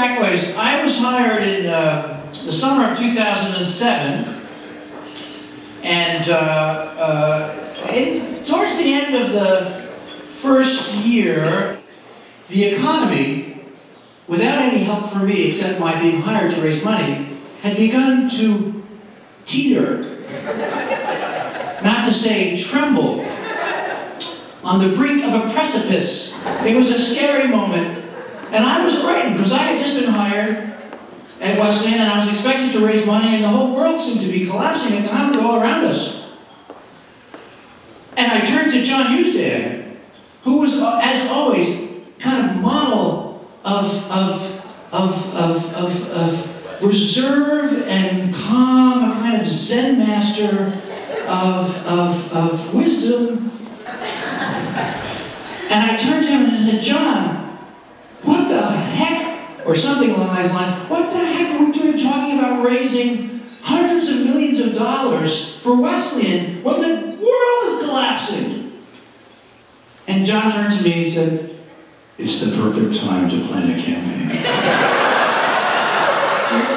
back a ways. I was hired in the summer of 2007, and towards the end of the first year, the economy, without any help from me except my being hired to raise money, had begun to teeter, not to say tremble, on the brink of a precipice. It was a scary moment, and I was frightened because I had just been hired at Wesleyan and I was expected to raise money, and the whole world seemed to be collapsing economically all around us. And I turned to John Hughesdale, who was, as always, kind of model of reserve and calm, a kind of Zen master of wisdom. And I turned to him and said, John, what the heck, or something along those lines, what the heck are we doing talking about raising hundreds of millions of dollars for Wesleyan when the world is collapsing? And John turned to me and said, it's the perfect time to plan a campaign.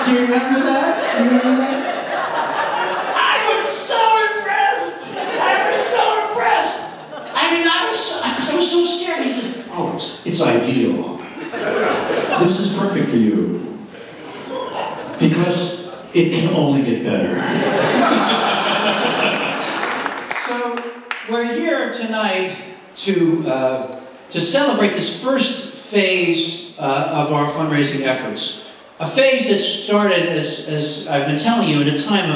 Do you remember that? Do you remember that? I was so impressed! I was so impressed! I mean, I was so scared. He said, oh, it's ideal. This is perfect for you. Because it can only get better. So, we're here tonight to celebrate this first phase of our fundraising efforts. A phase that started, as I've been telling you, at a time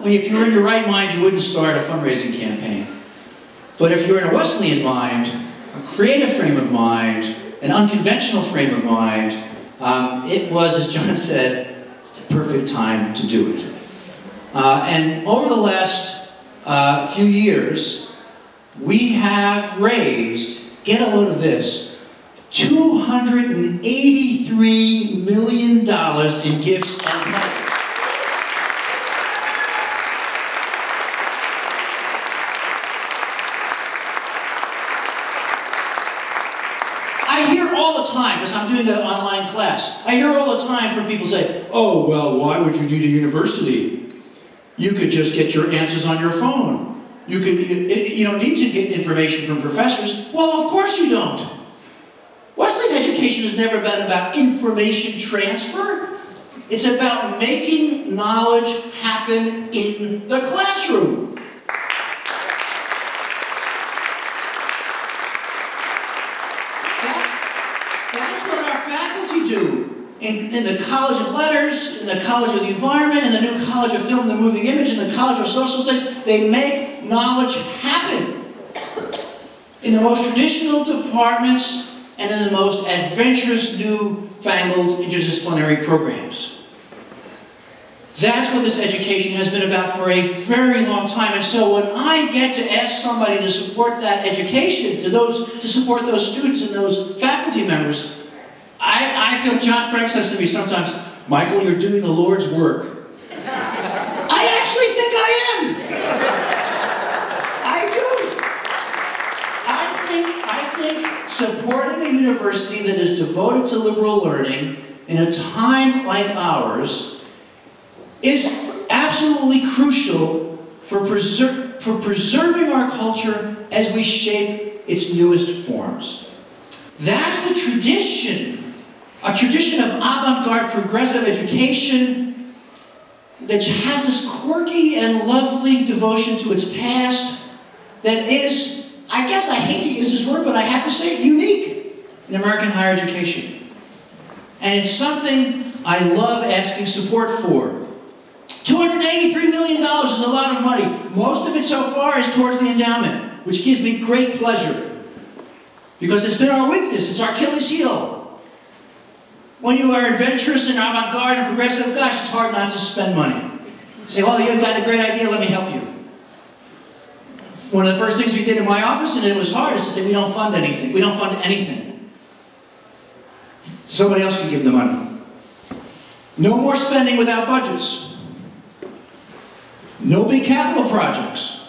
if you were in your right mind, you wouldn't start a fundraising campaign. But if you're in a Wesleyan mind, a creative frame of mind, an unconventional frame of mind, it was, as John said, it's the perfect time to do it. And over the last few years, we have raised, get a load of this, $283 million in gifts and money. I hear all the time, because I'm doing the online class, I hear all the time from people say, oh, well, why would you need a university? You could just get your answers on your phone. You don't need to get information from professors. Well, of course you don't. Wesleyan education has never been about information transfer. It's about making knowledge happen in the classroom. That's what our faculty do. In the College of Letters, in the College of the Environment, in the new College of Film and the Moving Image, in the College of Social Studies, they make knowledge happen. In the most traditional departments and in the most adventurous, new-fangled interdisciplinary programs. That's what this education has been about for a very long time. And so when I get to ask somebody to support that education, to support those students and those faculty members, I feel John Frank says to me sometimes, Michael, you're doing the Lord's work. I actually think I am. I think supporting a university that is devoted to liberal learning in a time like ours is absolutely crucial for preserving our culture as we shape its newest forms. That's the tradition. A tradition of avant-garde progressive education that has this quirky and lovely devotion to its past that is, I guess I hate to use this word, but I have to say it, unique in American higher education. And it's something I love asking support for. $283 million is a lot of money. Most of it so far is towards the endowment, which gives me great pleasure. Because it's been our weakness, it's our Achilles heel. When you are adventurous and avant-garde and progressive, gosh, it's hard not to spend money. You say, well, you've got a great idea, let me help you. One of the first things we did in my office, and it was hard, is to say, we don't fund anything. We don't fund anything. Somebody else can give the money. No more spending without budgets. No big capital projects.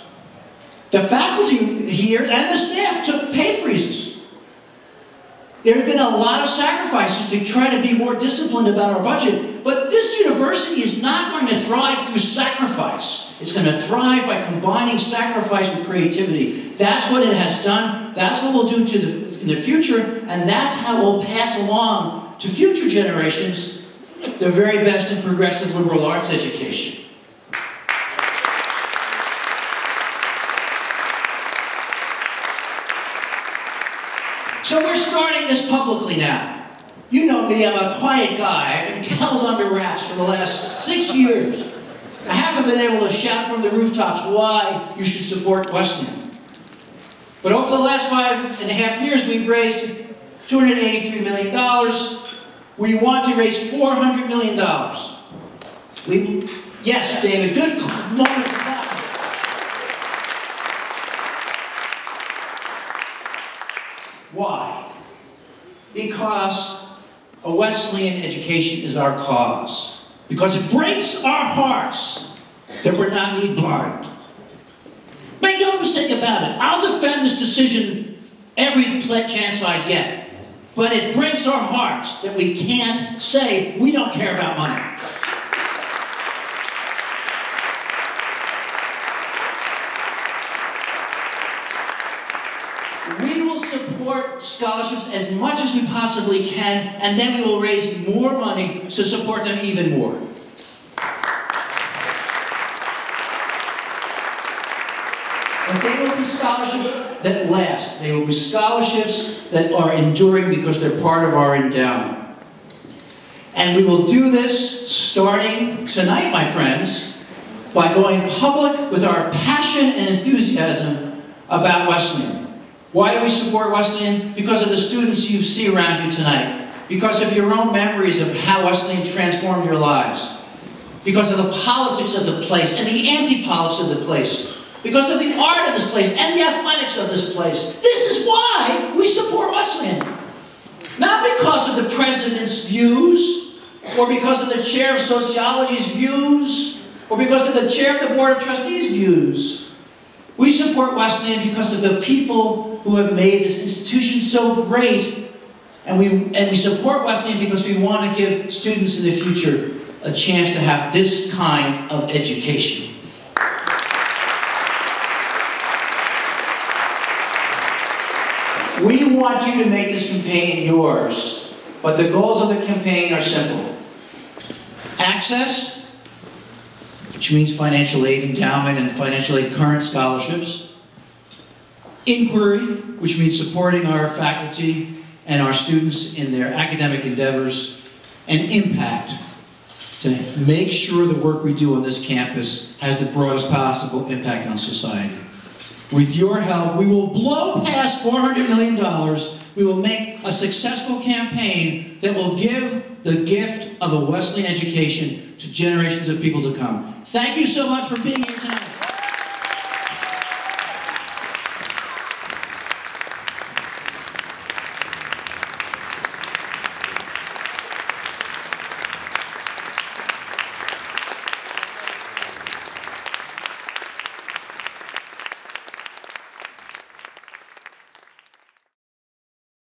The faculty here and the staff took pay freezes. There have been a lot of sacrifices to try to be more disciplined about our budget, but this university is not going to thrive through sacrifice. It's going to thrive by combining sacrifice with creativity. That's what it has done. That's what we'll do in the future, and that's how we'll pass along to future generations the very best in progressive liberal arts education. So we're starting this publicly now. You know me, I'm a quiet guy. I've been held under wraps for the last 6 years. I haven't been able to shout from the rooftops why you should support Wesleyan. But over the last 5.5 years, we've raised $283 million. We want to raise $400 million. Yes, David, good moment for that. Why? Because a Wesleyan education is our cause. Because it breaks our hearts that we're not need blind. Make no mistake about it. I'll defend this decision every chance I get. But it breaks our hearts that we can't say we don't care about money. We will support scholarships as much as we possibly can, and then we will raise more money to support them even more. But they will be scholarships that last. They will be scholarships that are enduring because they're part of our endowment. And we will do this starting tonight, my friends, by going public with our passion and enthusiasm about Wesleyan. Why do we support Wesleyan? Because of the students you see around you tonight. Because of your own memories of how Wesleyan transformed your lives. Because of the politics of the place and the anti-politics of the place. Because of the art of this place and the athletics of this place. This is why we support Wesleyan. Not because of the president's views, or because of the chair of sociology's views, or because of the chair of the Board of Trustees' views. We support Wesleyan because of the people who have made this institution so great. And we support Wesleyan because we want to give students in the future a chance to have this kind of education. We want you to make this campaign yours, but the goals of the campaign are simple. Access, which means financial aid endowment and financial aid current scholarships. Inquiry, which means supporting our faculty and our students in their academic endeavors. And impact, to make sure the work we do on this campus has the broadest possible impact on society. With your help, we will blow past $400 million. We will make a successful campaign that will give the gift of a Wesleyan education to generations of people to come. Thank you so much for being here tonight.